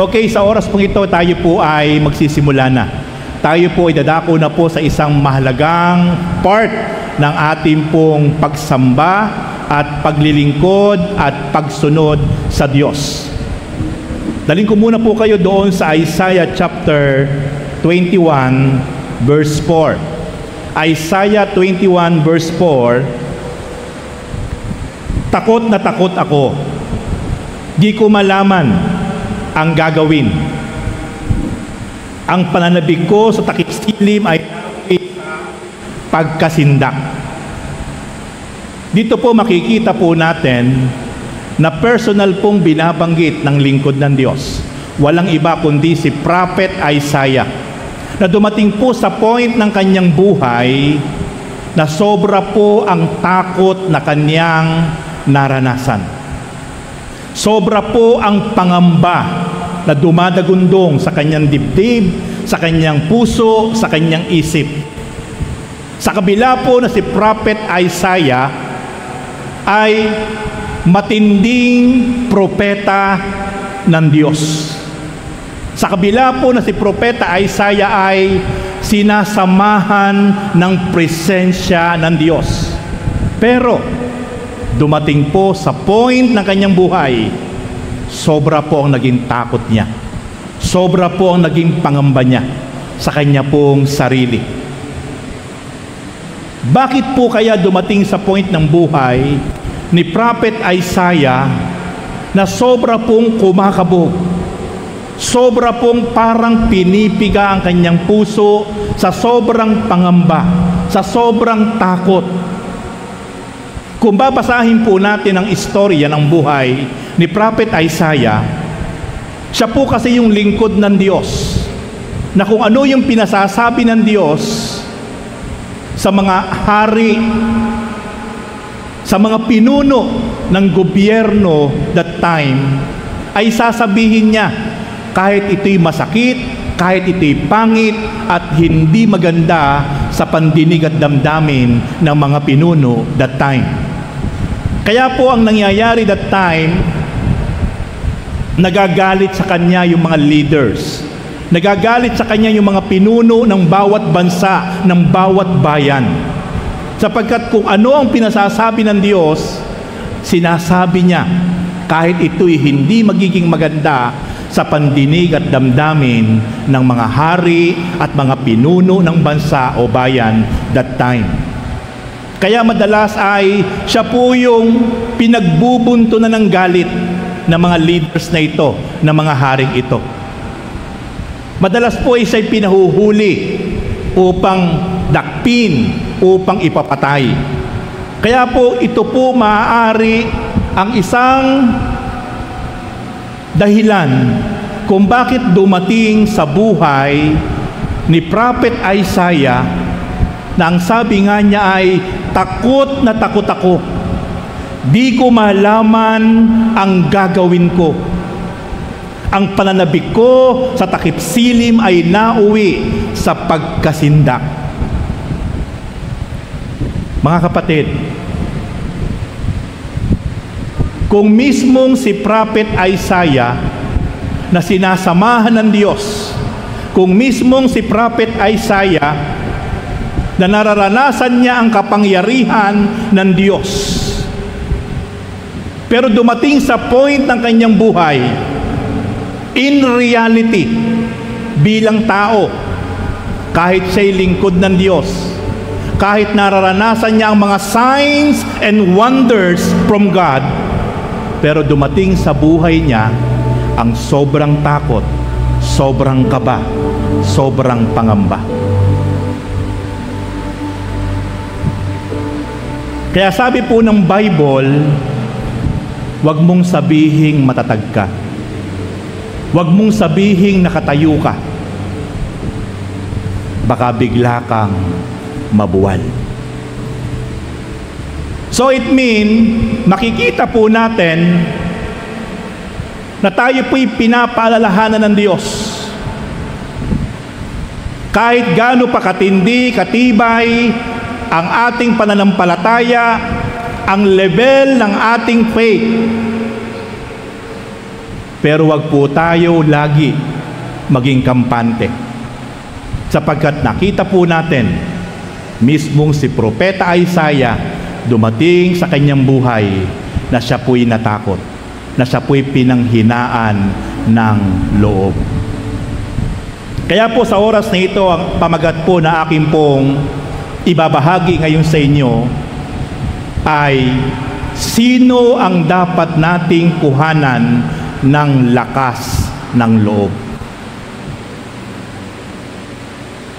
Okay, sa oras pong ito, tayo po ay magsisimula na. Tayo po ay dadako na po sa isang mahalagang part ng ating pong pagsamba at paglilingkod at pagsunod sa Diyos. Daling ko muna po kayo doon sa Isaiah chapter 21 verse 4. Isaiah 21 verse 4, takot na takot ako. Di ko malaman ang gagawin. Ang pananabik ko sa takip silim ay pagkasindak. Dito po makikita po natin na personal pong binabanggit ng lingkod ng Diyos. Walang iba kundi si Prophet Isaiah, na dumating po sa point ng kanyang buhay na sobra po ang takot na kanyang naranasan. Sobra po ang pangamba na dumadagundong sa kanyang dibdib, sa kanyang puso, sa kanyang isip. Sa kabila po na si Prophet Isaiah ay matinding propeta ng Diyos. Sa kabila po na si Propeta Isaiah ay sinasamahan ng presensya ng Diyos. Pero dumating po sa point ng kanyang buhay, sobra po ang naging takot niya. Sobra po ang naging pangamba niya sa kanya pong sarili. Bakit po kaya dumating sa point ng buhay ni Prophet Isaiah na sobra pong kumakabog? Sobra pong parang pinipiga ang kanyang puso sa sobrang pangamba, sa sobrang takot. Kung babasahin po natin ang istorya ng buhay ni Prophet Isaiah, siya po kasi yung lingkod ng Diyos, na kung ano yung pinasasabi ng Diyos sa mga hari, sa mga pinuno ng gobyerno that time, ay sasabihin niya kahit ito'y masakit, kahit ito'y pangit at hindi maganda sa pandinig at damdamin ng mga pinuno that time. Kaya po ang nangyayari that time, nagagalit sa kanya yung mga leaders. Nagagalit sa kanya yung mga pinuno ng bawat bansa, ng bawat bayan. Sapagkat kung ano ang pinasasabi ng Diyos, sinasabi niya kahit ito'y hindi magiging maganda sa pandinig at damdamin ng mga hari at mga pinuno ng bansa o bayan that time. Kaya madalas ay siya po yung pinagbubunto na ng galit ng mga leaders na ito, ng mga haring ito. Madalas po ay siya'y pinahuhuli upang dakpin, upang ipapatay. Kaya po ito po maaari ang isang dahilan kung bakit dumating sa buhay ni Prophet Isaiah na ang sabi nga niya ay, takot na takot ako. Di ko malaman ang gagawin ko. Ang pananabik ko sa takip silim ay nauwi sa pagkasindak. Mga kapatid, kung mismong si Prophet Isaiah na sinasamahan ng Diyos, kung mismong si Prophet Isaiah na nararanasan niya ang kapangyarihan ng Diyos, pero dumating sa point ng kanyang buhay, in reality, bilang tao, kahit siya'y lingkod ng Diyos, kahit nararanasan niya ang mga signs and wonders from God, pero dumating sa buhay niya ang sobrang takot, sobrang kaba, sobrang pangamba. Kaya sabi po ng Bible, huwag mong sabihing matatag ka. Huwag mong sabihing nakatayo ka. Baka bigla kang mabuwal. So it makikita po natin na tayo po'y pinapaalalahanan ng Diyos. Kahit gaano pa katindi, katibay ang ating pananampalataya, ang level ng ating faith, Pero wag po tayo lagi maging kampante. Sapagkat nakita po natin, mismong si Propeta Isaiah, dumating sa kanyang buhay na siya po'y natakot, na siya po'y pinanghinaan ng loob. Kaya po sa oras na ito, ang pamagat po na akin pong ibabahagi ngayon sa inyo ay sino ang dapat nating kuhanan ng lakas ng loob.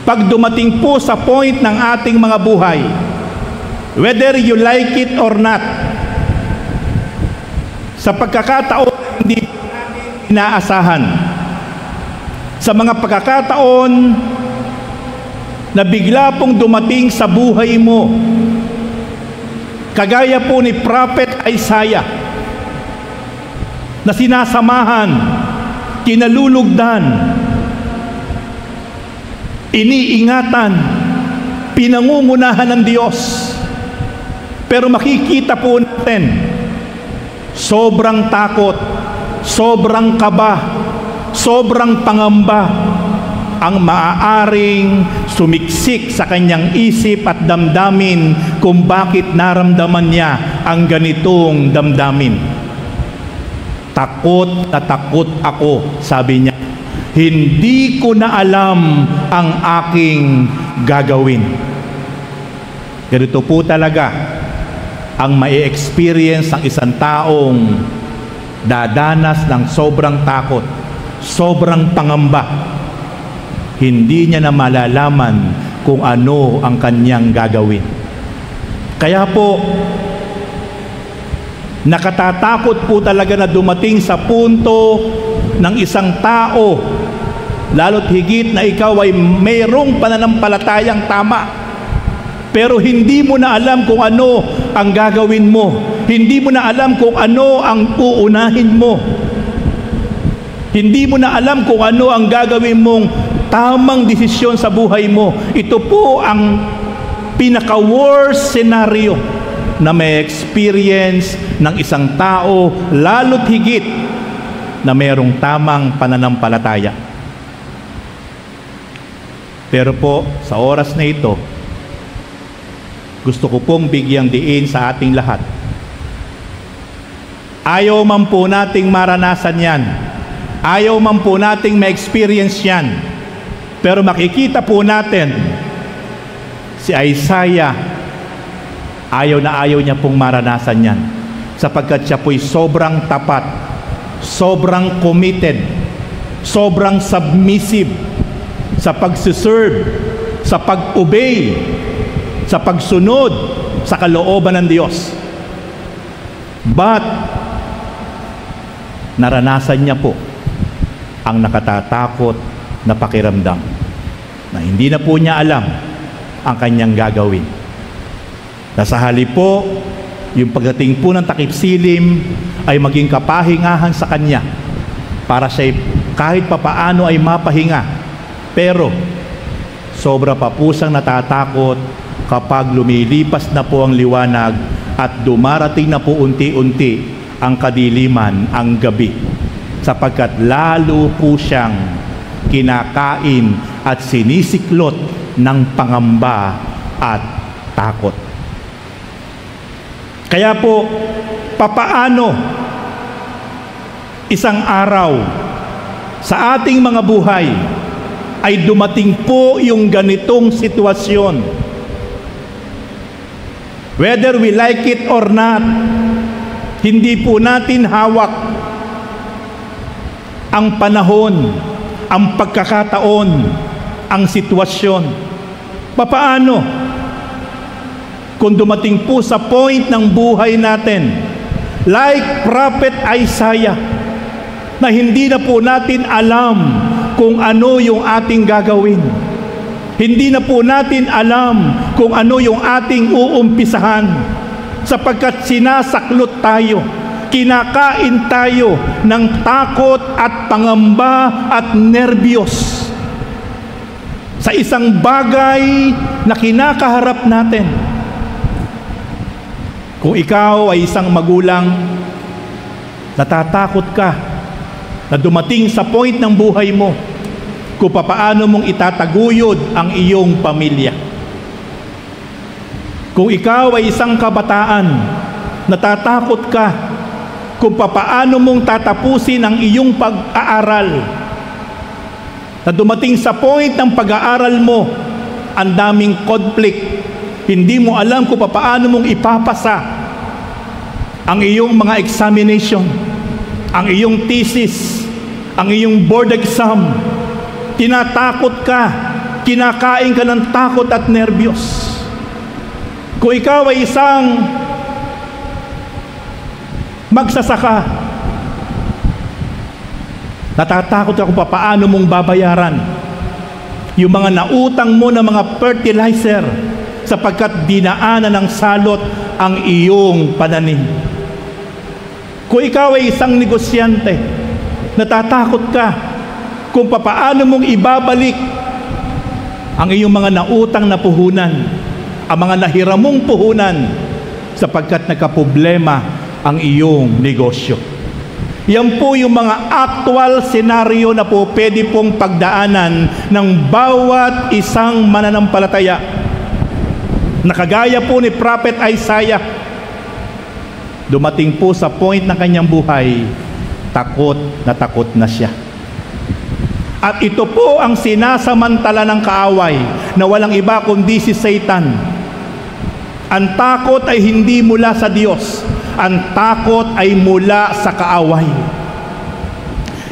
Pag dumating po sa point ng ating mga buhay, whether you like it or not, sa pagkakataon hindi natin inaasahan, sa mga pagkakataon na bigla pong dumating sa buhay mo, kagaya po ni Prophet Isaiah, na sinasamahan, kinalulugdan, iniingatan, pinangungunahan ng Diyos. Pero makikita po natin, sobrang takot, sobrang kaba, sobrang pangamba ang maaaring sumiksik sa kanyang isip at damdamin kung bakit naramdaman niya ang ganitong damdamin. Takot na takot ako, sabi niya. Hindi ko na alam ang aking gagawin. Ganito po talaga ang mai-experience ng isang taong dadanas ng sobrang takot, sobrang pangamba. Hindi niya na malalaman kung ano ang kanyang gagawin. Kaya po, nakatatakot po talaga na dumating sa punto ng isang tao, lalo't higit na ikaw ay mayroong pananampalatayang tama, pero hindi mo na alam kung ano ang gagawin mo, hindi mo na alam kung ano ang uunahin mo, hindi mo na alam kung ano ang gagawin mong tamang desisyon sa buhay mo. Ito po ang pinaka-worst scenario na may experience ng isang tao, lalo't higit na mayroong tamang pananampalataya. Pero po, sa oras na ito, gusto ko pong bigyang diin sa ating lahat. Ayaw man po nating maranasan yan. Ayaw man po nating ma-experience yan. Pero makikita po natin, si Isaiah, ayaw na ayaw niya pong maranasan yan. Sapagkat siya po'y sobrang tapat, sobrang committed, sobrang submissive sa pagsiserve, sa pag-obey, sa pagsunod sa kalooban ng Diyos. But naranasan niya po ang nakatatakot na pakiramdam na hindi na po niya alam ang kanyang gagawin. Nasa halip po, yung pagdating po ng takip silim ay maging kapahingahan sa kanya para siya kahit papaano ay mapahinga. Pero sobra pa po siyang natatakot kapag lumilipas na po ang liwanag at dumarating na po unti-unti ang kadiliman, ang gabi, sapagkat lalo po siyang kinakain at sinisiklot ng pangamba at takot. Kaya po, papaano isang araw sa ating mga buhay ay dumating po yung ganitong sitwasyon. Whether we like it or not, hindi po natin hawak ang panahon, ang pagkakataon, ang sitwasyon. Papaano kung dumating po sa point ng buhay natin, like Prophet Isaiah, na hindi na po natin alam kung ano yung ating gagawin. Hindi na po natin alam kung ano yung ating uumpisahan, sapagkat sinasaklot tayo, kinakain tayo ng takot at pangamba at nerbiyos sa isang bagay na kinakaharap natin. Kung ikaw ay isang magulang, natatakot ka na dumating sa point ng buhay mo kung papaano mong itataguyod ang iyong pamilya. Kung ikaw ay isang kabataan, natatakot ka kung papaano mong tatapusin ang iyong pag-aaral. Na dumating sa point ng pag-aaral mo, ang daming conflict. Hindi mo alam kung papaano mong ipapasa ang iyong mga examination, ang iyong thesis, ang iyong board exam. Tinatakot ka, kinakain ka ng takot at nervyos. Kung ikaw ay isang magsasaka, natatakot ka kung paano mong babayaran yung mga nautang mo na mga fertilizer sapagkat dinaanan ng salot ang iyong pananim. Kung ikaw ay isang negosyante, natatakot ka kung paano mong ibabalik ang iyong mga nautang na puhunan, ang mga nahiramong puhunan sapagkat nagkaproblema ang iyong negosyo. Yan po yung mga actual senaryo na po pwede pong pagdaanan ng bawat isang mananampalataya. Nakagaya po ni Prophet Isaiah, dumating po sa point ng kanyang buhay, takot na siya. At ito po ang sinasamantala ng kaaway na walang iba kundi si Satan. Ang takot ay hindi mula sa Diyos. Ang takot ay mula sa kaaway.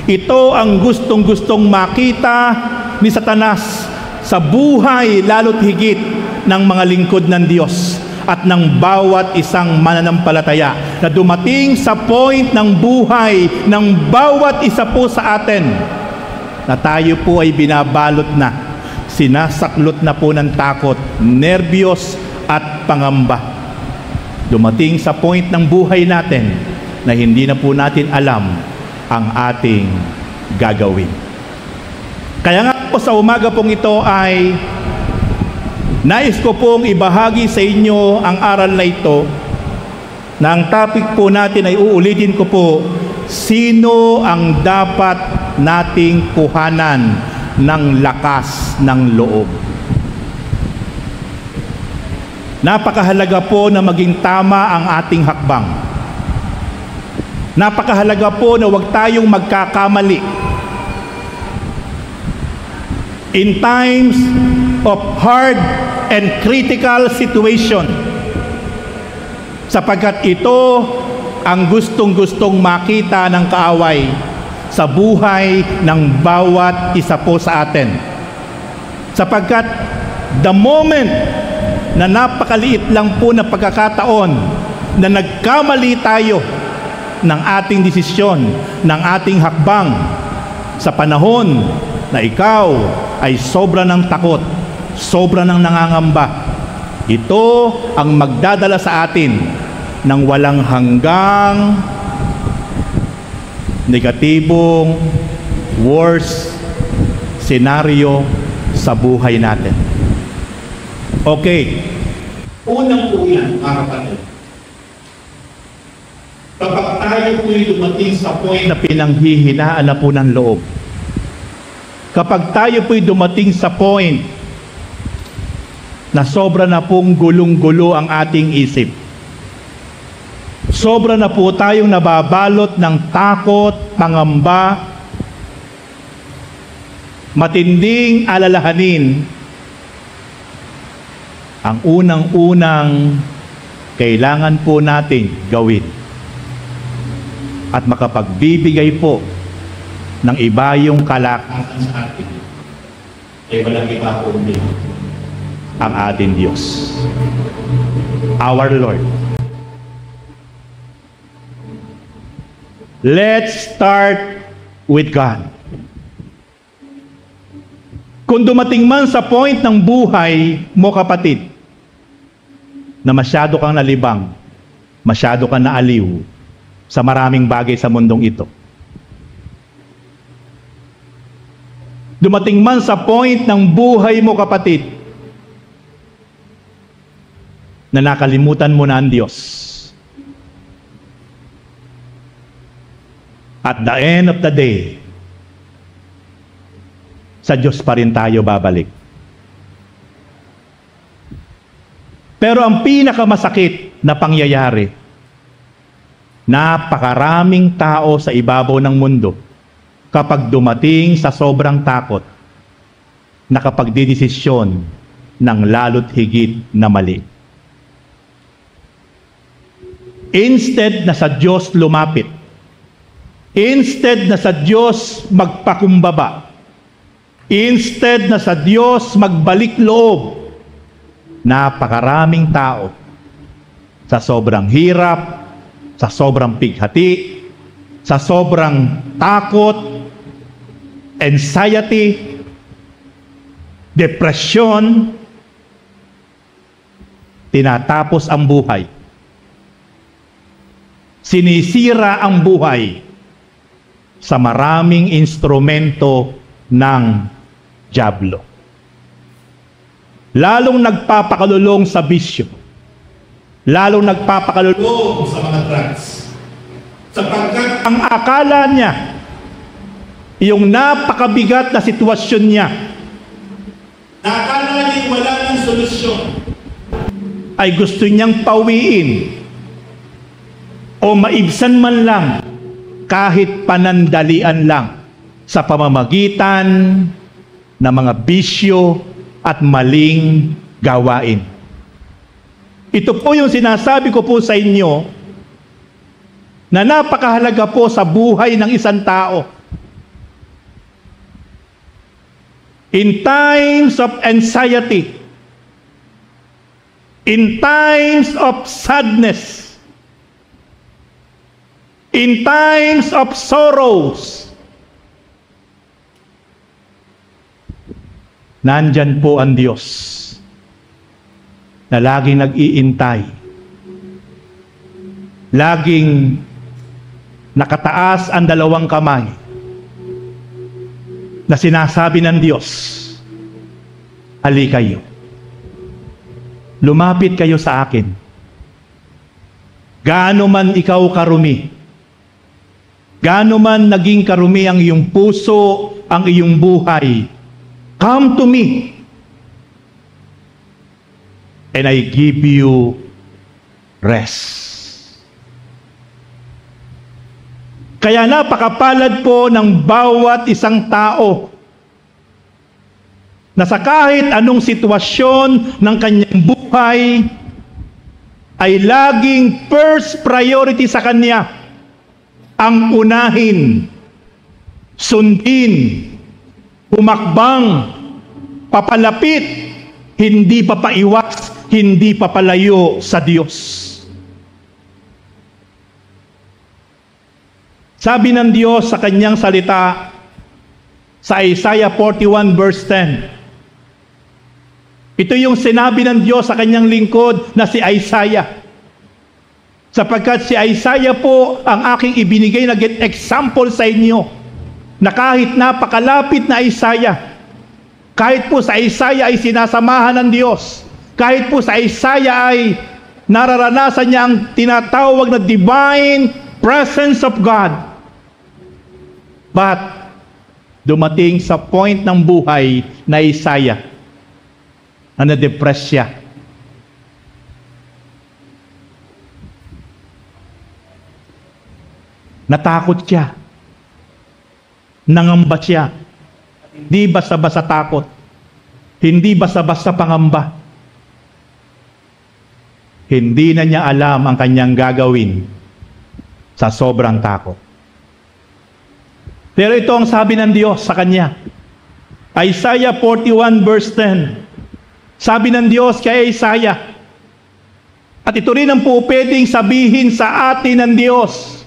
Ito ang gustong-gustong makita ni Satanas sa buhay lalo't higit ng mga lingkod ng Diyos at ng bawat isang mananampalataya na dumating sa point ng buhay ng bawat isa po sa atin na tayo po ay binabalot na, sinasaklot na po ng takot, nervyos at pangamba. Dumating sa point ng buhay natin na hindi na po natin alam ang ating gagawin. Kaya nga po sa umaga pong ito ay nais ko pong ibahagi sa inyo ang aral na ito na ang topic po natin ay uulitin ko po, sino ang dapat nating kuhanan ng lakas ng loob. Napakahalaga po na maging tama ang ating hakbang. Napakahalaga po na huwag tayong magkakamali. In times of hard and critical situation, sapagkat ito ang gustong-gustong makita ng kaaway sa buhay ng bawat isa po sa atin. Sapagkat the moment na napakaliit lang po na pagkakataon na nagkamali tayo ng ating desisyon, ng ating hakbang sa panahon na ikaw ay sobra ng takot, sobra ng nangangamba, ito ang magdadala sa atin ng walang hanggang negatibong worst senaryo sa buhay natin. Okay. Unang po yan, mga kapatid. Kapag tayo po'y dumating sa point na pinanghihinaan na po ng loob, kapag tayo po'y dumating sa point na sobra na pong gulong-gulo ang ating isip, sobra na po tayong nababalot ng takot, pangamba, matinding alalahanin, ang unang-unang kailangan po natin gawin at makapagbibigay po ng iba yung kalakasan sa atin ay walang iba kundi ang ating Diyos, our Lord. Let's start with God. Kung dumating man sa point ng buhay mo, kapatid, na masyado kang nalibang, masyado kang naaliw sa maraming bagay sa mundong ito. Dumating man sa point ng buhay mo, kapatid, na nakalimutan mo na ang Diyos. At the end of the day, sa Diyos pa rin tayo babalik. Pero ang pinakamasakit na pangyayari, napakaraming tao sa ibabaw ng mundo kapag dumating sa sobrang takot, nakapagdedesisyon ng lalo't higit na mali. Instead na sa Diyos lumapit, instead na sa Diyos magpakumbaba, instead na sa Diyos magbalik loob, napakaraming tao sa sobrang hirap, sa sobrang pighati, sa sobrang takot, anxiety, depression, tinatapos ang buhay. Sinisira ang buhay sa maraming instrumento ng dyablo. Lalong nagpapakalulong sa bisyo. Lalong nagpapakalulong sa mga drugs. Sapagkat ang akala niya, yung napakabigat na sitwasyon niya, na akala niya wala ng solusyon, ay gusto niyang pawiin o maibsan man lang kahit panandalian lang sa pamamagitan ng mga bisyo at maling gawain. Ito po yung sinasabi ko po sa inyo na napakahalaga po sa buhay ng isang tao. In times of anxiety, in times of sadness, in times of sorrows, nandyan po ang Diyos na laging nag-iintay, laging nakataas ang dalawang kamay, na sinasabi ng Diyos, halika kayo, lumapit kayo sa akin. Gaano man ikaw karumi, gaano man naging karumi ang iyong puso, ang iyong buhay, come to me, and I give you rest. Kaya napakapalad po ng bawat isang tao na sa kahit anong sitwasyon ng kanyang buhay ay laging first priority sa kanya ang unahin, sundin, humakbang, papalapit, hindi papaiwas, hindi papalayo sa Diyos. Sabi ng Diyos sa kanyang salita sa Isaiah 41 verse 10. Ito yung sinabi ng Diyos sa kanyang lingkod na si Isaiah. Sapagkat si Isaiah po ang aking ibinigay na example sa inyo na kahit napakalapit na Isaiah, kahit po sa Isaiah ay sinasamahan ng Diyos, kahit po sa Isaiah ay nararanasan niya ang tinatawag na divine presence of God. But dumating sa point ng buhay na Isaiah na na-depress siya. Natakot siya. Nangamba siya. Hindi basta-basta takot. Hindi basta-basta pangamba. Hindi na niya alam ang kanyang gagawin sa sobrang takot. Pero ito ang sabi ng Diyos sa kanya. Isaiah 41 verse 10. Sabi ng Diyos kay Isaiah, at ito rin ang po pwedeng sabihin sa atin ng Diyos.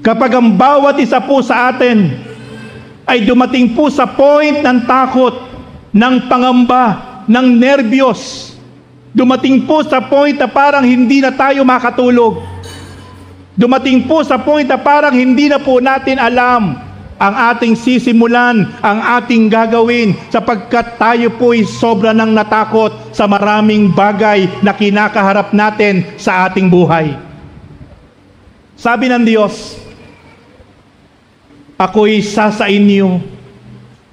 Kapag ang bawat isa po sa atin ay dumating po sa point ng takot, ng pangamba, ng nervyos, dumating po sa point na parang hindi na tayo makatulog, dumating po sa point na parang hindi na po natin alam ang ating sisimulan, ang ating gagawin, sapagkat tayo po'y sobra nang natakot sa maraming bagay na kinakaharap natin sa ating buhay. Sabi ng Diyos, ako'y isa sa inyo,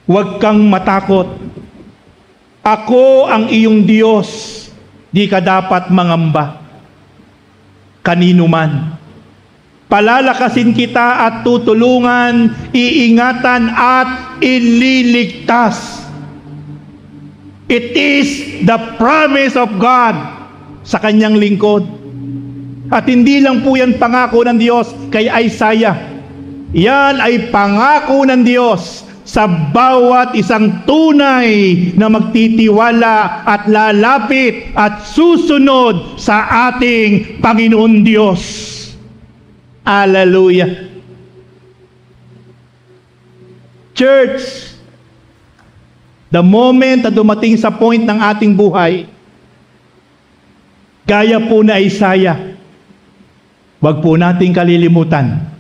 huwag kang matakot. Ako ang iyong Diyos, di ka dapat mangamba. Kanino man. Palalakasin kita at tutulungan, iingatan at ililigtas. It is the promise of God sa kanyang lingkod. At hindi lang po yan pangako ng Diyos kay Isaiah. Yan ay pangako ng Diyos sa bawat isang tunay na magtitiwala at lalapit at susunod sa ating Panginoon Diyos. Hallelujah. Church, the moment na dumating sa point ng ating buhay, gaya po na Isaiah, wag po nating kalilimutan,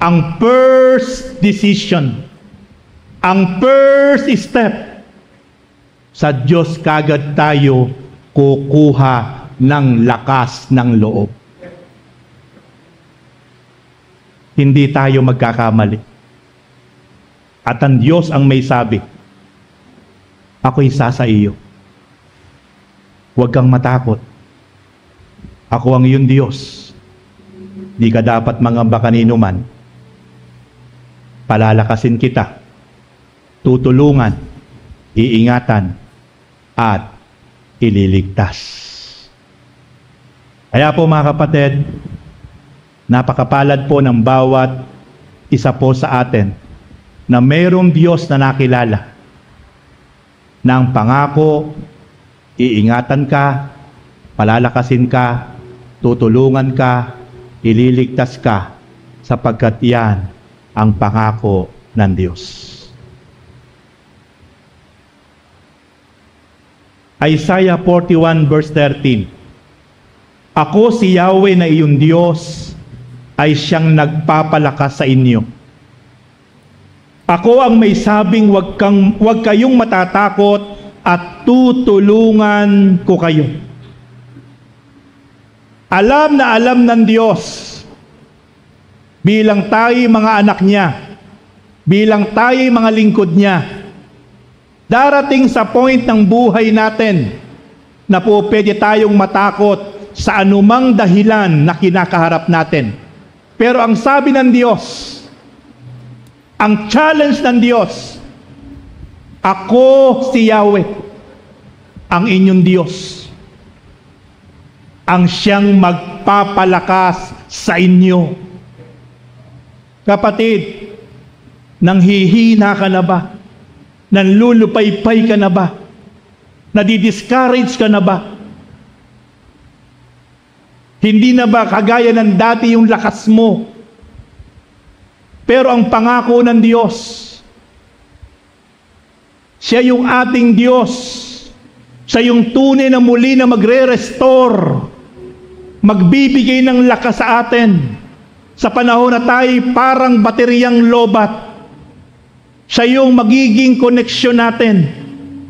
ang first decision, ang first step, sa Diyos kagad tayo kukuha ng lakas ng loob. Hindi tayo magkakamali. At ang Diyos ang may sabi, ako'y isa sa iyo. Huwag kang matakot. Ako ang iyong Diyos. Di ka dapat mangamba kanino man. Palalakasin kita. Tutulungan, iingatan, at ililigtas. Kaya po mga kapatid, napakapalad po ng bawat isa po sa atin na mayroong Diyos na nakilala na ang pangako, iingatan ka, palalakasin ka, tutulungan ka, ililigtas ka, sapagkat yan ang pangako ng Diyos. Isaiah 41 verse 13. Ako si Yahweh na iyong Diyos, ay siyang nagpapalakas sa inyo. Ako ang may sabing huwag kayong matatakot at tutulungan ko kayo. Alam na alam ng Diyos, bilang tayo mga anak niya, bilang tayo mga lingkod niya, darating sa point ng buhay natin na po pwede tayong matakot sa anumang dahilan na kinakaharap natin. Pero ang sabi ng Diyos, ang challenge ng Diyos, ako si Yahweh, ang inyong Diyos, ang siyang magpapalakas sa inyo. Kapatid, nanghihina ka na ba? Nanlulupaypay ka na ba? Nadi-discourage ka na ba? Hindi na ba kagaya ng dati yung lakas mo? Pero ang pangako ng Diyos, siya yung ating Diyos. Siya yung tunay na muli na magre-restore, magbibigay ng lakas sa atin sa panahon na tayo parang bateryang lobat. Siya yung magiging koneksyon natin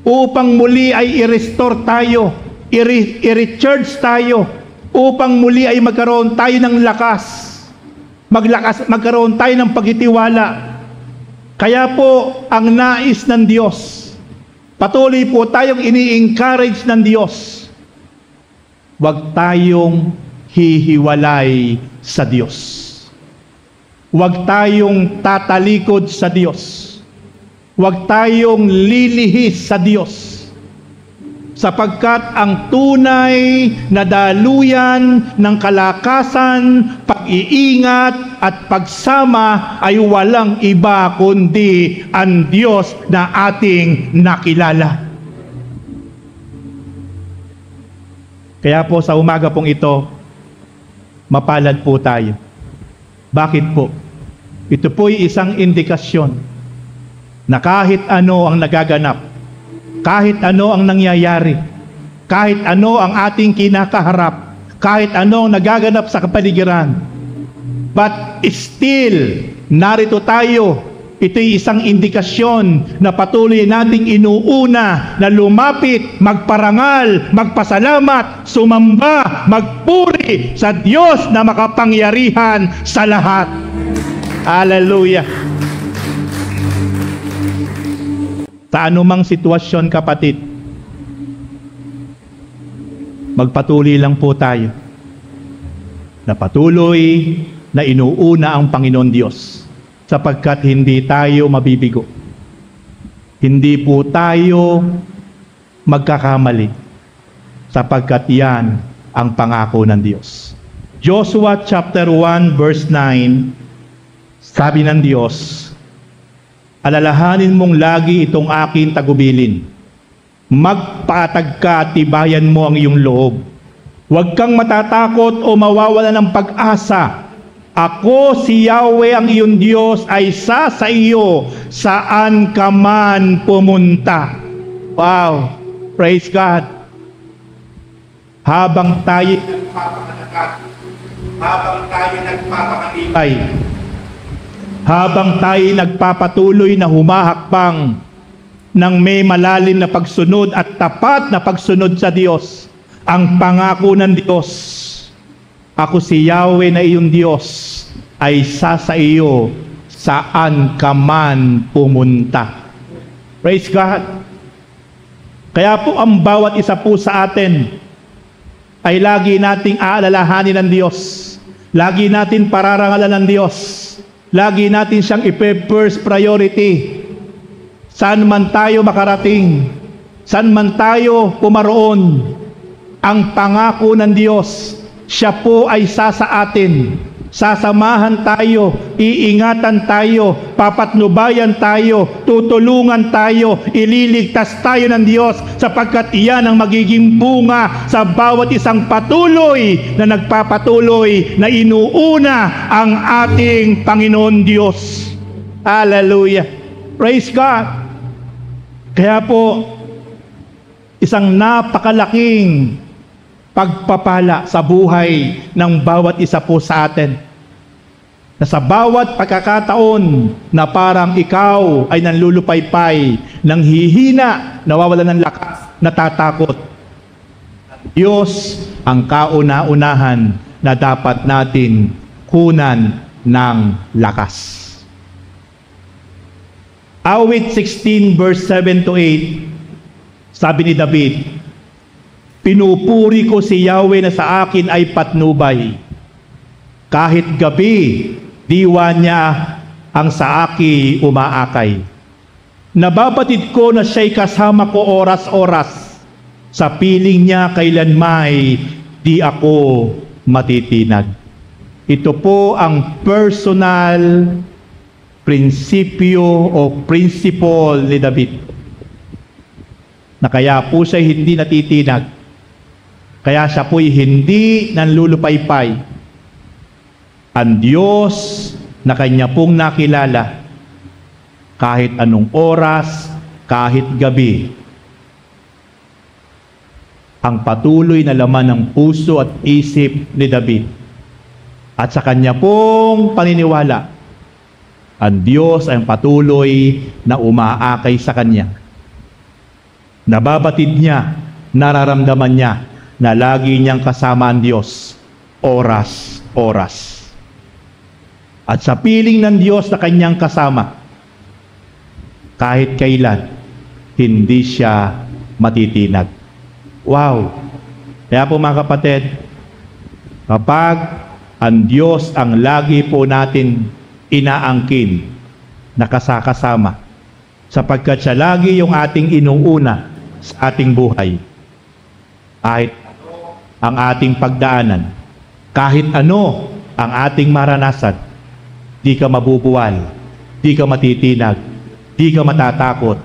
upang muli ay i-restore tayo, i-recharge tayo, upang muli ay magkaroon tayo ng lakas, magkaroon tayo ng pagtitiwala. Kaya po, ang nais ng Diyos, patuloy po tayong ini-encourage ng Diyos, huwag tayong hihiwalay sa Diyos. Huwag tayong tatalikod sa Diyos. Huwag tayong lilihis sa Diyos. Sapagkat ang tunay na daluyan ng kalakasan, pag-iingat at pagsama ay walang iba kundi ang Diyos na ating nakilala. Kaya po sa umaga pong ito, mapalad po tayo. Bakit po? Ito po'y isang indikasyon na kahit ano ang nagaganap, kahit ano ang nangyayari, kahit ano ang ating kinakaharap, kahit ano ang nagaganap sa kapaligiran, but still, narito tayo Ito'y isang indikasyon na patuloy nating inuuna na lumapit, magparangal, magpasalamat, sumamba, magpuri sa Diyos na makapangyarihan sa lahat. Hallelujah! Sa anumang sitwasyon, kapatid, magpatuloy lang po tayo na patuloy na inuuna ang Panginoon Diyos, sapagkat hindi tayo mabibigo. Hindi po tayo magkakamali, sapagkat yan ang pangako ng Diyos. Joshua chapter 1 verse 9, sabi ng Diyos, alalahanin mong lagi itong aking tagubilin. Magpatag ka, tibayan mo ang iyong loob. Huwag kang matatakot o mawawala ng pag-asa. Ako si Yahweh ang iyong Diyos ay sa iyo saan ka man pumunta. Wow! Praise God! Habang tayo nagpapakalakat, habang tayo nagpapakalipay, habang tayo nagpapatuloy na humahakbang ng may malalim na pagsunod at tapat na pagsunod sa Diyos, ang pangako ng Diyos, ako si Yahweh na iyong Diyos ay sa iyo saan ka man pumunta. Praise God! Kaya po ang bawat isa po sa atin ay lagi nating aalalahanin ng Diyos. Lagi natin pararangalan ng Diyos. Lagi natin siyang i-first priority. Saan man tayo makarating, saan man tayo pumaroon, ang pangako ng Diyos, siya po ay sa atin. Sasamahan tayo, iingatan tayo, papatnubayan tayo, tutulungan tayo, ililigtas tayo ng Diyos, sapagkat iyan ang magiging bunga sa bawat isang patuloy na nagpapatuloy na inuuna ang ating Panginoon Diyos. Hallelujah! Praise God! Kaya po, isang napakalaking pagpapala sa buhay ng bawat isa po sa atin, na sa bawat pagkakataon na parang ikaw ay nanlulupaypay, nanghihina, nawawalan ng lakas, natatakot, Diyos ang kauna-unahan na dapat natin kunan ng lakas. Awit 16 verse 7 to 8, sabi ni David, pinupuri ko si Yahweh na sa akin ay patnubay. Kahit gabi, diwa niya ang sa akin umaakay. Nababatid ko na siya'y kasama ko oras-oras. Sa piling niya kailanmay di ako matitinag. Ito po ang personal prinsipyo o principle ni David, na kaya po siya hindi natitinag. Kaya siya po'y hindi nanlulupaypay. Ang Diyos na kanya pong nakilala, kahit anong oras, kahit gabi, ang patuloy na laman ng puso at isip ni David. At sa kanya pong paniniwala, ang Diyos ay patuloy na umaakay sa kanya. Nababatid niya, nararamdaman niya, na lagi niyang kasama ang Diyos, oras-oras. At sa piling ng Diyos na kanyang kasama, kahit kailan, hindi siya matitinag. Wow! Kaya po mga kapatid, kapag ang Diyos ang lagi po natin inaangkin na kasakasama, sapagkat siya lagi yung ating inuuna sa ating buhay, kahit ang ating pagdaanan, kahit ano ang ating maranasan, di ka mabubuwal, di ka matitinag, di ka matatakot,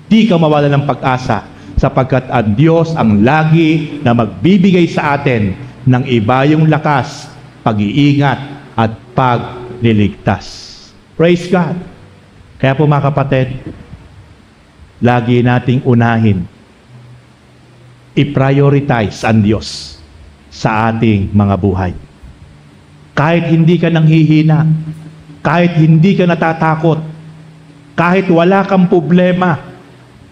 di ka mawala ng pag-asa, sapagkat ang Diyos ang lagi na magbibigay sa atin ng ibayong lakas, pag-iingat at pagliligtas. Praise God! Kaya po mga kapatid, lagi nating unahin, i-prioritize ang Diyos sa ating mga buhay. Kahit hindi ka nanghihina, kahit hindi ka natatakot, Kahit wala kang problema,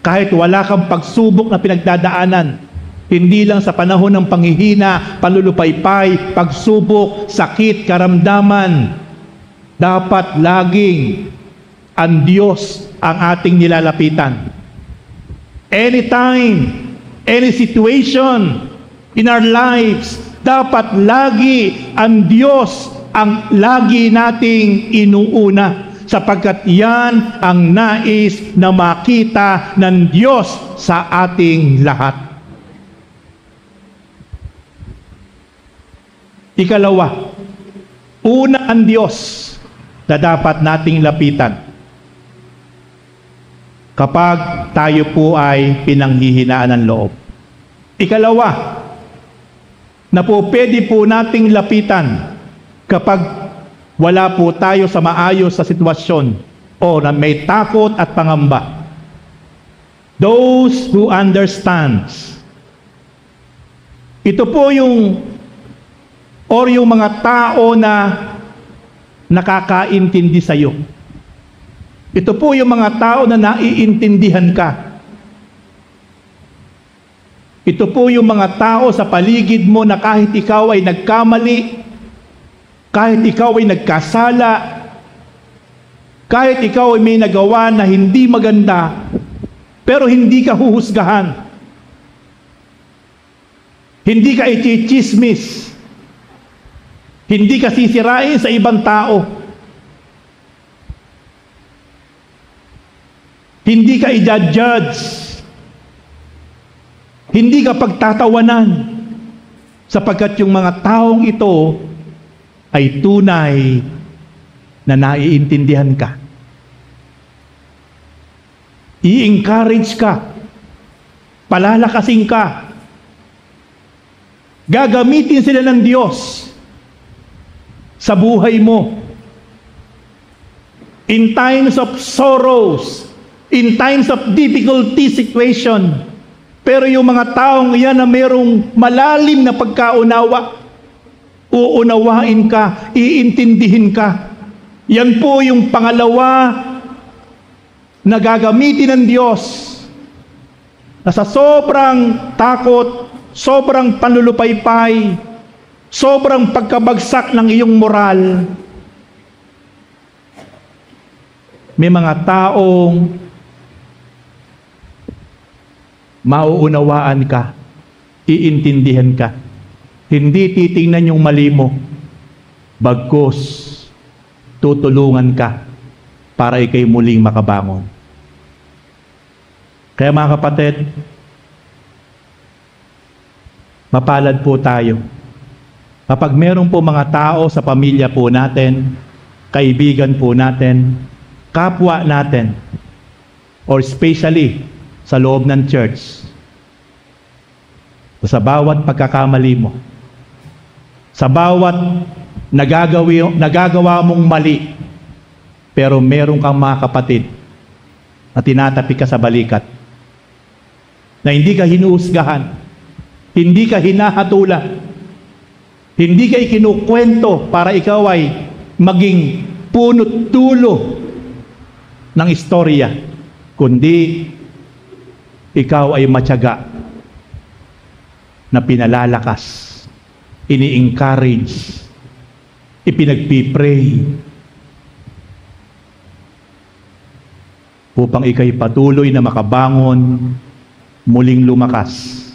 kahit wala kang pagsubok na pinagdadaanan, hindi lang sa panahon ng panghihina, panlulupaypay, pagsubok, sakit, karamdaman, dapat laging ang Diyos ang ating nilalapitan. Anytime, any situation in our lives, dapat lagi ang Diyos ang lagi nating inuuna, sapagkat yan ang nais na makita ng Diyos sa ating lahat. Ikalawa, una ang Diyos na dapat nating lapitan kapag tayo po ay pinanghihinaan ng loob. Ikalawa, na po pwede po nating lapitan kapag wala po tayo sa maayos sa sitwasyon o na may takot at pangamba. Those who understands. Ito po yung mga tao na nakakaintindi sa iyo. Ito po yung mga tao na naiintindihan ka. Ito po yung mga tao sa paligid mo na kahit ikaw ay nagkamali, kahit ikaw ay nagkasala, kahit ikaw ay may nagawa na hindi maganda, pero hindi ka huhusgahan. Hindi ka ichichismis. Hindi ka sisirain sa ibang tao. Hindi ka i-judge. Hindi ka pagtatawanan, sapagkat yung mga taong ito ay tunay na naiintindihan ka. I-encourage ka. Palalakasin ka. Gagamitin sila ng Diyos sa buhay mo. In times of sorrows, in times of difficulty situation, pero yung mga taong yan na mayroong malalim na pagkaunawa, uunawain ka, iintindihin ka. Yan po yung pangalawa na gagamitin ng Diyos na sa sobrang takot, sobrang panlulupaypay, sobrang pagkabagsak ng iyong moral, may mga taong mauunawaan ka, iintindihan ka. Hindi titingnan yung mali mo, bagkus tutulungan ka para ikay muling makabangon. Kaya mga kapatid, mapalad po tayo kapag meron po mga tao sa pamilya po natin, kaibigan po natin, kapwa natin, or especially sa loob ng church, sa bawat pagkakamali mo, sa bawat nagagawa mong mali, pero meron kang mga kapatid na tinatapi ka sa balikat, na hindi ka hinuhusgahan, hindi ka hinahatulan, hindi ka ikinukwento para ikaw ay maging punot dulo ng istorya, kundi ikaw ay matyaga na pinalalakas, ini-encourage, ipinagpipray upang ikay patuloy na makabangon, muling lumakas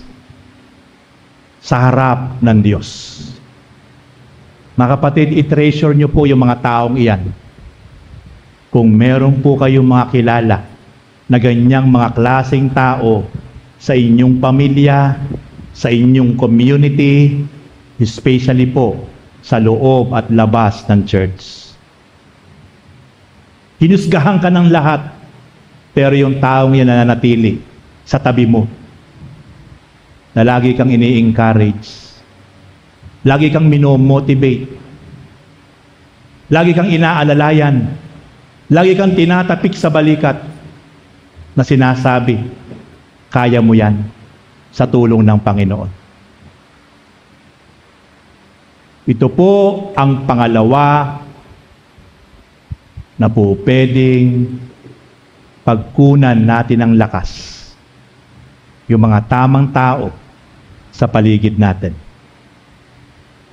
sa harap ng Diyos. Mga kapatid, i-treasure nyo po yung mga taong iyan. Kung meron po kayong mga kilala na ganyang mga klaseng tao sa inyong pamilya, sa inyong community, especially po sa loob at labas ng church. Hinusgahan ka ng lahat, pero yung taong yan nananatili sa tabi mo, na lagi kang ini-encourage, lagi kang minomotivate, lagi kang inaalalayan, lagi kang tinatapik sa balikat, na sinasabi, kaya mo yan sa tulong ng Panginoon. Ito po ang pangalawa na po pwedeng pagkunan natin ng lakas yung mga tamang tao sa paligid natin.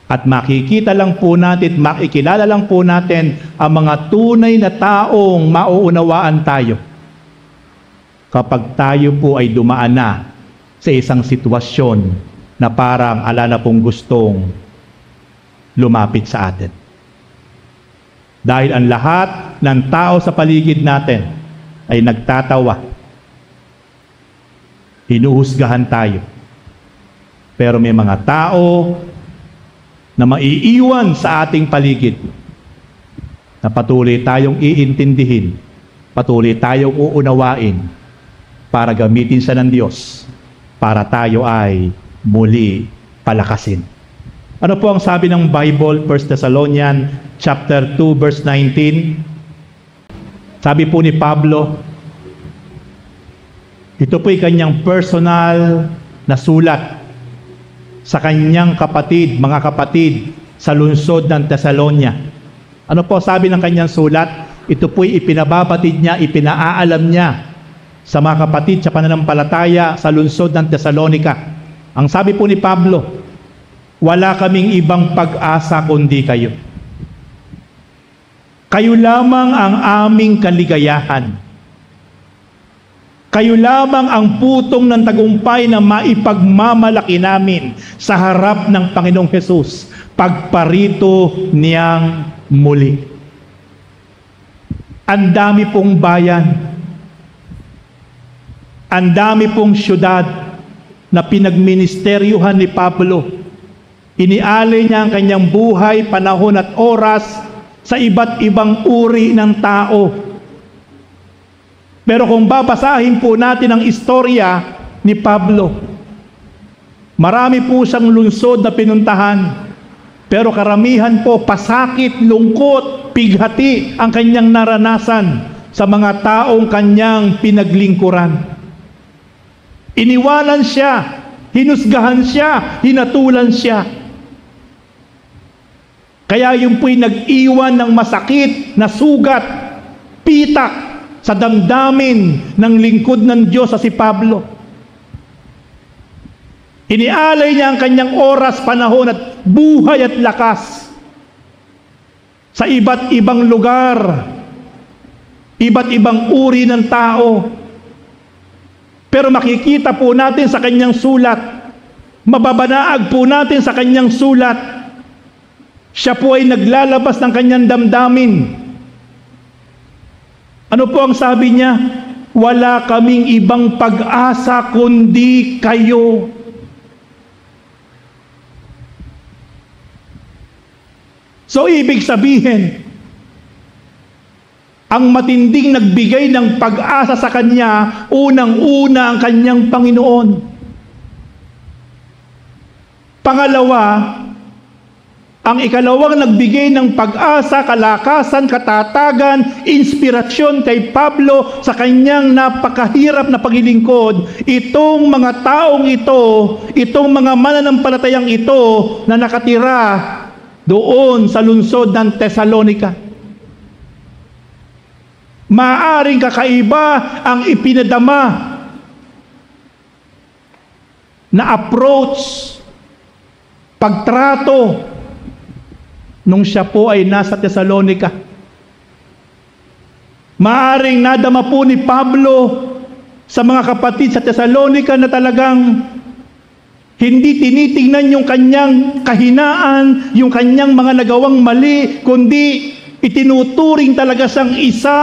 At makikita lang po natin, makikilala lang po natin ang mga tunay na taong mauunawaan tayo kapag tayo po ay dumaan na sa isang sitwasyon na parang ala na pong gustong lumapit sa atin. Dahil ang lahat ng tao sa paligid natin ay nagtatawa, hinuhusgahan tayo. Pero may mga tao na maiiwan sa ating paligid na patuloy tayong iintindihin, patuloy tayong uunawain para gamitin siya ng Diyos para tayo ay muli palakasin. Ano po ang sabi ng Bible, 1 Thessalonians chapter 2 verse 19? Sabi po ni Pablo, ito po'y kanyang personal na sulat sa kanyang kapatid, mga kapatid sa lungsod ng Thessalonia. Ano po sabi ng kanyang sulat? Ito po'y ipinababatid niya, ipinaaalam niya sa mga kapatid sa pananampalataya sa lungsod ng Thessalonica. Ang sabi po ni Pablo, wala kaming ibang pag-asa kundi kayo. Kayo lamang ang aming kaligayahan. Kayo lamang ang putong ng tagumpay na maipagmamalaki namin sa harap ng Panginoong Hesus pagparito niyang muli. Ang dami pong bayan, ang dami pong syudad na pinagministeryuhan ni Pablo. Inialay niya ang kanyang buhay, panahon at oras sa iba't ibang uri ng tao. Pero kung babasahin po natin ang istorya ni Pablo, marami po siyang lungsod na pinuntahan. Pero karamihan po pasakit, lungkot, pighati ang kanyang naranasan sa mga taong kanyang pinaglingkuran. Iniwanan siya, hinusgahan siya, hinatulan siya. Kaya yung po'y nag-iwan ng masakit na sugat, pitak, sa damdamin ng lingkod ng Diyos sa si Pablo. Inialay niya ang kanyang oras, panahon at buhay at lakas sa iba't ibang lugar, iba't ibang uri ng tao. Pero makikita po natin sa kanyang sulat, mababanaag po natin sa kanyang sulat, siya po ay naglalabas ng kanyang damdamin. Ano po ang sabi niya? Wala kaming ibang pag-asa kundi kayo. So ibig sabihin, ang matinding nagbigay ng pag-asa sa kanya, unang-una ang kanyang Panginoon. Pangalawa, ang ikalawang nagbigay ng pag-asa, kalakasan, katatagan, inspirasyon kay Pablo sa kanyang napakahirap na paglilingkod, itong mga taong ito, itong mga mananampalatayang ito na nakatira doon sa lungsod ng Thessalonica. Maaring kakaiba ang ipinadama na approach, pagtrato, nung siya po ay nasa Thessalonica. Maaring nadama po ni Pablo sa mga kapatid sa Thessalonica na talagang hindi tinitingnan yung kanyang kahinaan, yung kanyang mga nagawang mali, kundi itinuturing talaga siyang isa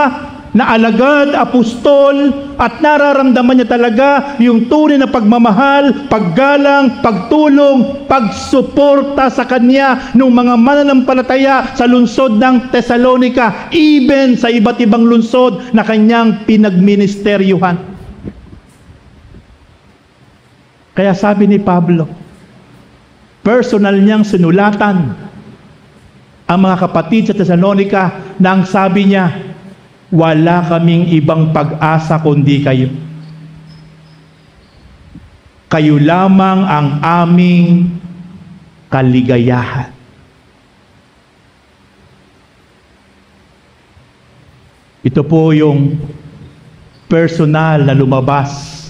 na alagad, apostol, at nararamdaman niya talaga yung tunay na pagmamahal, paggalang, pagtulong, pagsuporta sa kanya ng mga mananampalataya sa lungsod ng Thessalonica, even sa iba't ibang lungsod na kanyang pinagministeryuhan. Kaya sabi ni Pablo, personal niyang sinulatan ang mga kapatid sa Thessalonica na ang sabi niya, wala kaming ibang pag-asa kundi kayo. Kayo lamang ang aming kaligayahan. Ito po yung personal na lumabas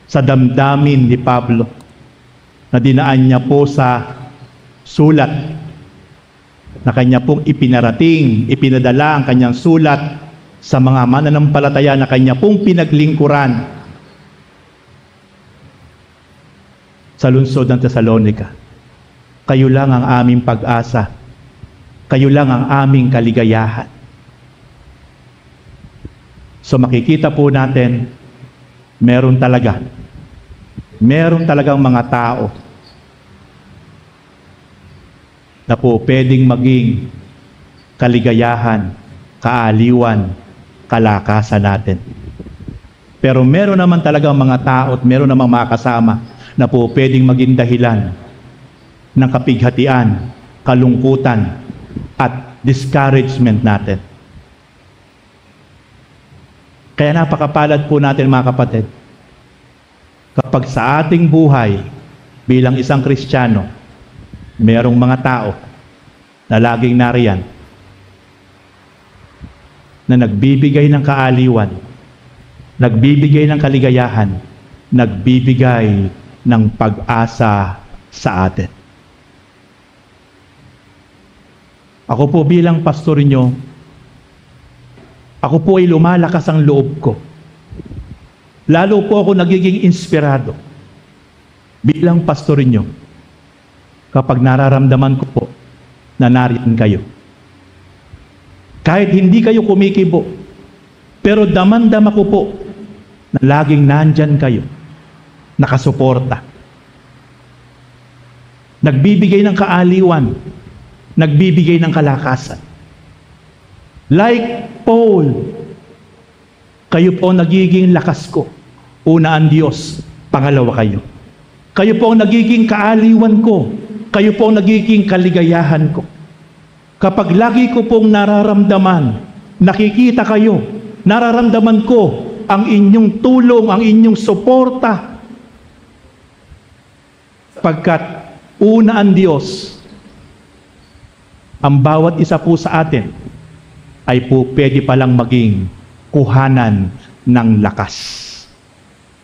sa damdamin ni Pablo na dinaan niya po sa sulat na kanya pong ipinarating, ipinadala ang kanyang sulat sa mga mananampalataya na kanya pong pinaglingkuran sa lungsod ng Thessalonica. Kayo lang ang aming pag-asa. Kayo lang ang aming kaligayahan. So makikita po natin, meron talagang mga tao na po pwedeng maging kaligayahan, kaaliwan, kalakasan natin. Pero meron naman talagang mga tao at meron namang mga kasama na po pwedeng maging dahilan ng kapighatian, kalungkutan, at discouragement natin. Kaya napakapalad po natin mga kapatid, kapag sa ating buhay bilang isang Kristiyano, merong mga tao na laging nariyan, na nagbibigay ng kaaliwan, nagbibigay ng kaligayahan, nagbibigay ng pag-asa sa atin. Ako po bilang pastor niyo, ako po ay lumalakas ang loob ko. Lalo po ako nagiging inspirado bilang pastor niyo kapag nararamdaman ko po na nariyan kayo. Kahit hindi kayo kumikibo, pero daman-dama ko po na laging nandyan kayo, nakasuporta. Nagbibigay ng kaaliwan, nagbibigay ng kalakasan. Like Paul, kayo po nagiging lakas ko. Una ang Diyos, pangalawa kayo. Kayo po nagiging kaaliwan ko. Kayo po nagiging kaligayahan ko. Kapag lagi ko pong nararamdaman, nakikita kayo, nararamdaman ko ang inyong tulong, ang inyong suporta. Pagkat una ang Diyos, ang bawat isa po sa atin ay po pwede palang maging kuhanan ng lakas,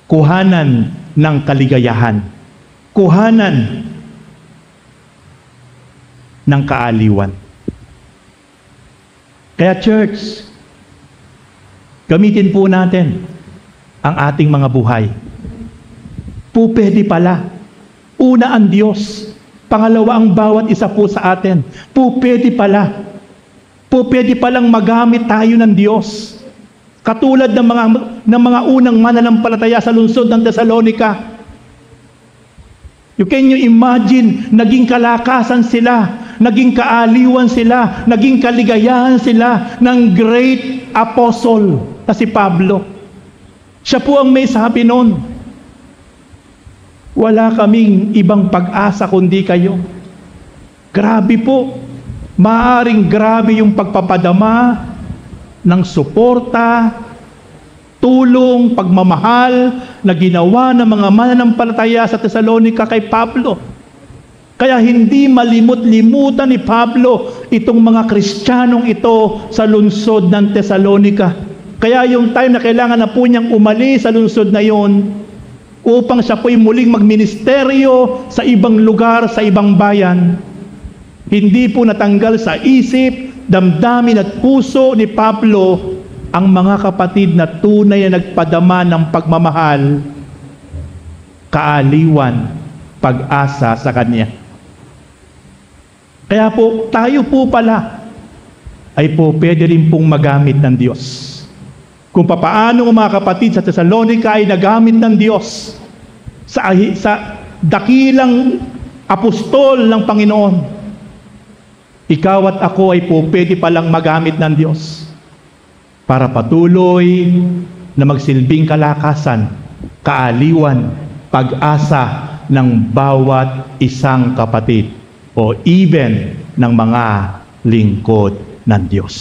kuhanan ng kaligayahan, kuhanan ng kaaliwan. Kaya church, gamitin po natin ang ating mga buhay. Po pwede pala. Una ang Diyos, pangalawa ang bawat isa po sa atin. Po pwede pala. Po pwede palang magamit tayo ng Diyos. Katulad ng mga unang mananampalataya sa lungsod ng Thessalonica. Can you imagine, naging kalakasan sila, naging kaaliwan sila, naging kaligayahan sila ng great apostle na si Pablo. Siya po ang may sabi noon, wala kaming ibang pag-asa kundi kayo. Grabe po. Maaring grabe yung pagpapadama ng suporta, tulong, pagmamahal na ginawa ng mga mananampalataya sa Thessalonica kay Pablo. Kaya hindi malimot-limutan ni Pablo itong mga Kristiyanong ito sa lungsod ng Thessalonica. Kaya yung time na kailangan na po niyang umalis sa lungsod na yon upang siya po'y muling magministeryo sa ibang lugar, sa ibang bayan, hindi po natanggal sa isip, damdamin at puso ni Pablo ang mga kapatid na tunay na nagpadama ng pagmamahal, kaaliwan, pag-asa sa Kanya. Kaya po, tayo po pala ay po pwede rin pong magamit ng Diyos. Kung papaano ang mga kapatid sa Thessalonica ay nagamit ng Diyos sa dakilang apostol ng Panginoon, ikaw at ako ay po pwede palang magamit ng Diyos para patuloy na magsilbing kalakasan, kaaliwan, pag-asa ng bawat isang kapatid o even ng mga lingkod ng Diyos.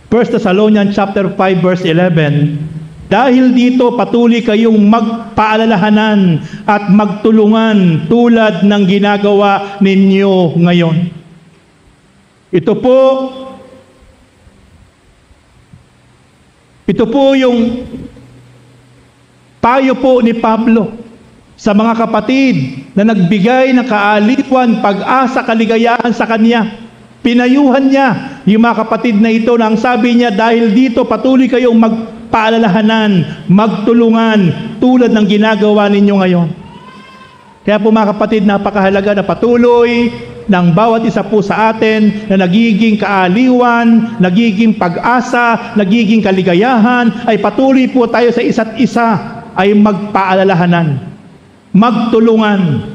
1 Thessalonians chapter 5 verse 11, dahil dito patuloy kayong magpaalalahanan at magtulungan tulad ng ginagawa ninyo ngayon. Ito po Ito po yung payo po ni Pablo sa mga kapatid na nagbigay ng kaaliwan, pag-asa, kaligayahan sa kanya. Pinayuhan niya yung mga kapatid na ito na ang sabi niya, dahil dito patuloy kayong magpaalalahanan, magtulungan tulad ng ginagawa ninyo ngayon. Kaya po mga kapatid, napakahalaga na patuloy ng bawat isa po sa atin na nagiging kaaliwan, nagiging pag-asa, nagiging kaligayahan, ay patuloy po tayo sa isa't isa ay magpaalalahanan, magtulungan.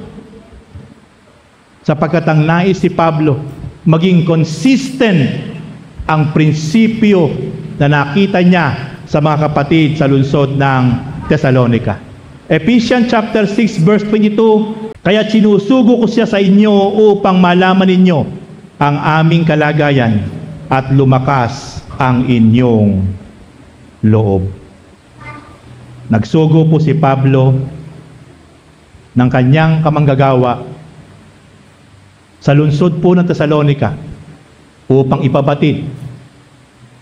Sapagkat ang nais si Pablo, maging consistent ang prinsipyo na nakita niya sa mga kapatid sa lungsod ng Thessalonica. Ephesians chapter 6 verse 22, kaya sinusugo ko siya sa inyo upang malaman ninyo ang aming kalagayan at lumakas ang inyong loob. Nagsugo po si Pablo ng kanyang kamanggagawa sa lungsod po ng Thessalonica upang ipabatid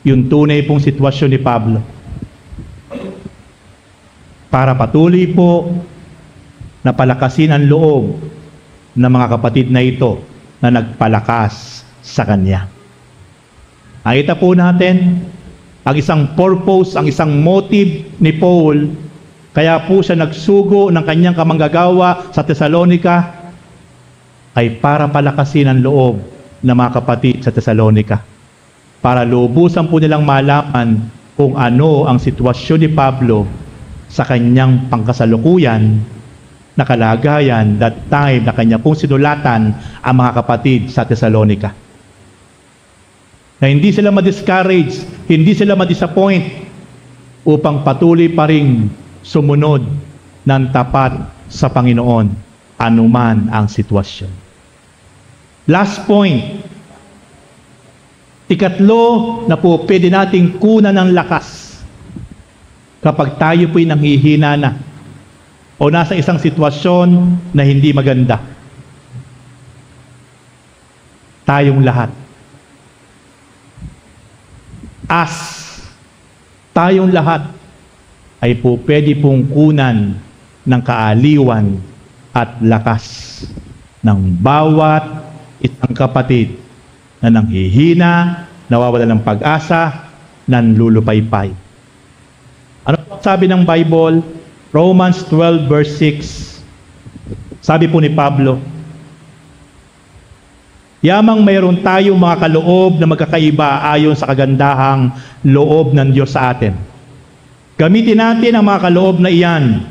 yung tunay pong sitwasyon ni Pablo, para patuloy po na palakasin ang loob ng mga kapatid na ito na nagpalakas sa kanya. Nakita po natin ang isang purpose, ang isang motive ni Paul, kaya po siya nagsugo ng kanyang kamanggagawa sa Thessalonica, ay para palakasin ang loob ng mga kapatid sa Thessalonica, para lubusan po nilang malaman kung ano ang sitwasyon ni Pablo sa kanyang pangkasalukuyan na kalagayan that time na kanya pong sinulatan ang mga kapatid sa Thessalonica. Na hindi sila ma-discourage, hindi sila ma-disappoint, upang patuloy pa rin sumunod ng tapat sa Panginoon anuman ang sitwasyon. Last point, ikatlo na po pwede nating kunan ng lakas kapag tayo po'y nanghihina na o nasa isang sitwasyon na hindi maganda. Tayong lahat, tayong lahat ay po pwede pong kunan ng kaaliwan at lakas ng bawat isang kapatid na nanghihina, nawawala ng pag-asa, nanlulupaypay. Ano sabi ng Bible? Romans 12 verse 6. Sabi po ni Pablo, yamang mayroon tayong mga kaloob na magkakaiba ayon sa kagandahang loob ng Diyos sa atin. Gamitin natin ang mga kaloob na iyan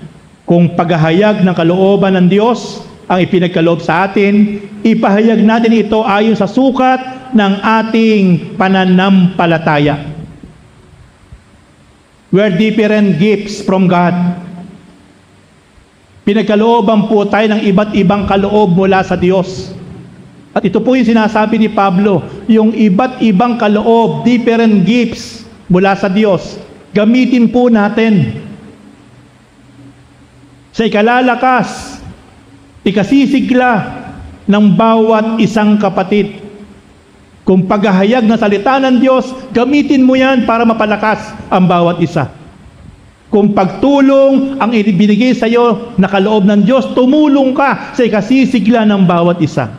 kung paghahayag ng kalooban ng Diyos ang ipinagkaloob sa atin, ipahayag natin ito ayon sa sukat ng ating pananampalataya. We're different gifts from God. Pinagkalooban po tayo ng iba't ibang kaloob mula sa Diyos. At ito po yung sinasabi ni Pablo, yung iba't ibang kaloob, different gifts mula sa Diyos. Gamitin po natin sa ikalalakas, ikasisigla ng bawat isang kapatid. Kung paghahayag ng salita ng Diyos, gamitin mo yan para mapalakas ang bawat isa. Kung pagtulong ang ibinigay sa iyo na kaloob ng Diyos, tumulong ka sa ikasisigla ng bawat isa.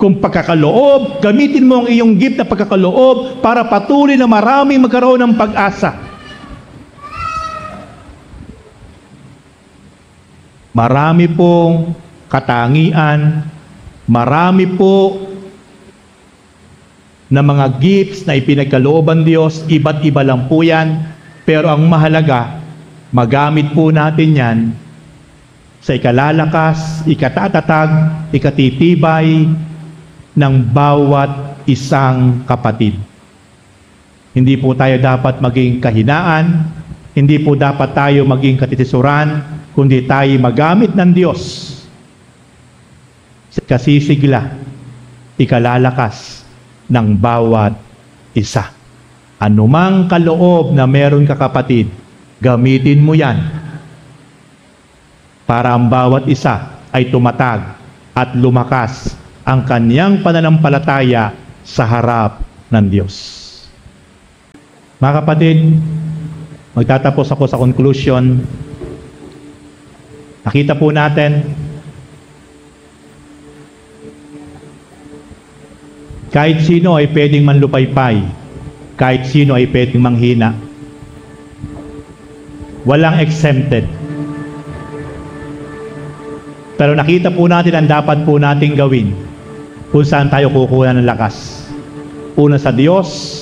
Kung pagkakaloob, gamitin mo ang iyong gift na pagkakaloob para patuloy na maraming magkaroon ng pag-asa. Marami pong katangian, marami po na mga gifts na ipinagkalooban Diyos, iba't iba lang po yan, pero ang mahalaga, magamit po natin yan sa ikalalakas, ikatatatag, ikatitibay ng bawat isang kapatid. Hindi po tayo dapat maging kahinaan, hindi po dapat tayo maging katitisuran, kundi tayo magamit ng Diyos sa kasisigla, ikalalakas ng bawat isa. Anumang kaloob na meron ka kapatid, gamitin mo yan para ang bawat isa ay tumatag at lumakas ang kanyang pananampalataya sa harap ng Diyos. Mga kapatid, Magtatapos ako sa conclusion. Nakita po natin, kahit sino ay pwedeng manlupaypay, kahit sino ay pwedeng manghina. Walang exempted. Pero nakita po natin ang dapat po nating gawin kung saan tayo kukuha ng lakas. Una sa Diyos,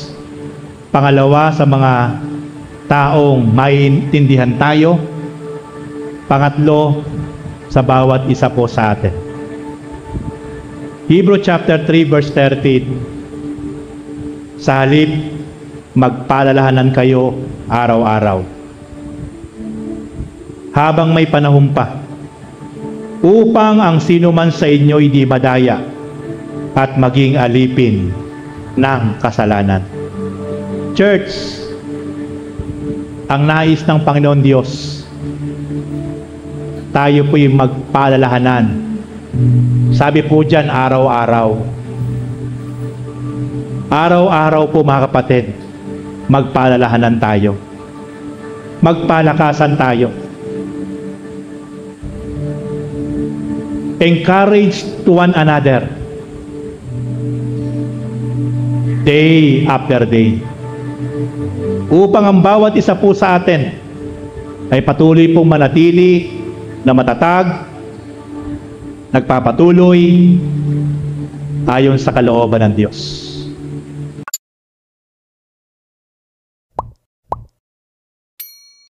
pangalawa sa mga taong maiintindihan tayo, pangatlo sa bawat isa po sa atin. Hebrews chapter 3 verse 13, sa halip magpaalalahanan kayo araw-araw habang may panahon pa, upang ang sino man sa inyo hindi madaya at maging alipin ng kasalanan. Church, ang nais ng Panginoon Diyos, tayo po'y magpaalalahanan. Sabi po dyan, araw-araw. Araw-araw po mga kapatid, magpaalalahanan tayo. Magpalakasan tayo. Encourage to one another. Day after day. Upang ang bawat isa po sa atin ay patuloy pong manatili na matatag, nagpapatuloy ayon sa kalooban ng Diyos.